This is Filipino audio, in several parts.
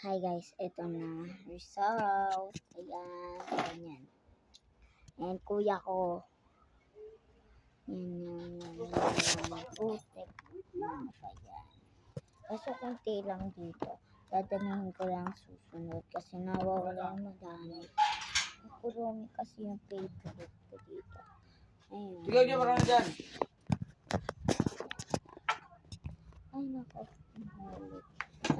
Hi guys, ito na result. Ayan, ganyan. And kuya ko. Yan. Putek. Ano pa yan? Kaso kunti lang dito. Dadamihin ko lang susunod kasi nawawala yung madami. Kurumi kasi yung favorite ko dito. Ayun. Sigaw niya marami dyan. Ay nako.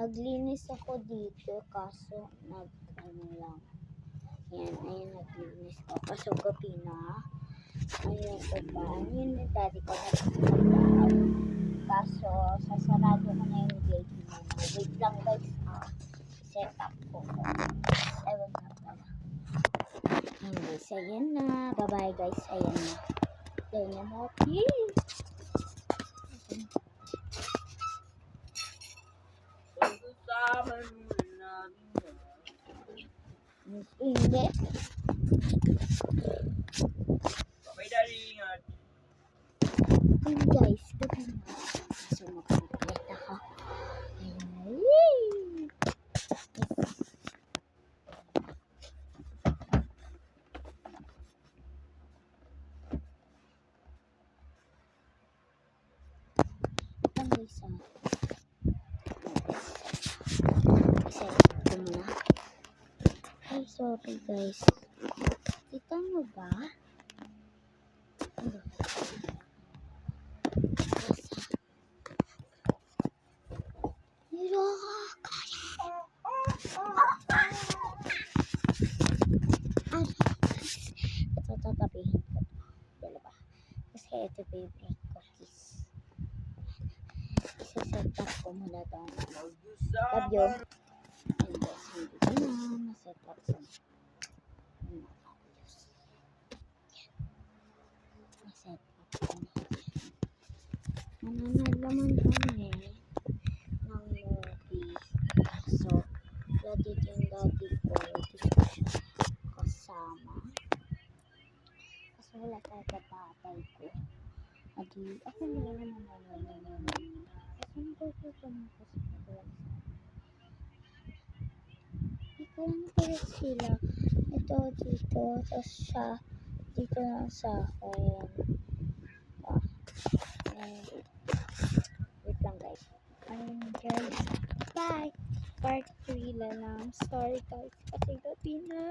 Naglinis ako dito kaso ano lang. Yan, ayun naglinis ko. Kaso gabi na. Ayun ko pa. Yun yung daddy ko nagpapagaw. Kaso sasarado ko na yung gate mo. Wait lang guys. Set up ko. Ewan na pala. Ayun guys, ayan na. Bye bye guys, ayan na. Ayan na happy. Hindi. Bye daddy, ingat. Ayun guys, gabi na. So magpapagod ako. Ayun na. Yay! Ito guys, set ko muna. Ay, sorry guys. Kita mo ba? Ito tatapihin ko. Dalawa. Kasi ito favorite cookies. Isa-set up ko muna itong kabyo. And guys, hindi ko na na-set up sa na-set up ko na. Mananalaman kami ng movie. So, dati yung dati ko, dito siya kasama. Kasi wala tayo katatay ko. Adi, ako na lang naman. Kasi nagkakita mo kasi nagalang sa ito lang pala sila. Ito dito. Tapos siya dito lang sa akin. Wait lang guys. Ayun guys. Bye! Part 3 lang. Sorry guys. Kasi gabi na.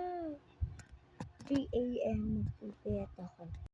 3 AM magpupuyat ako.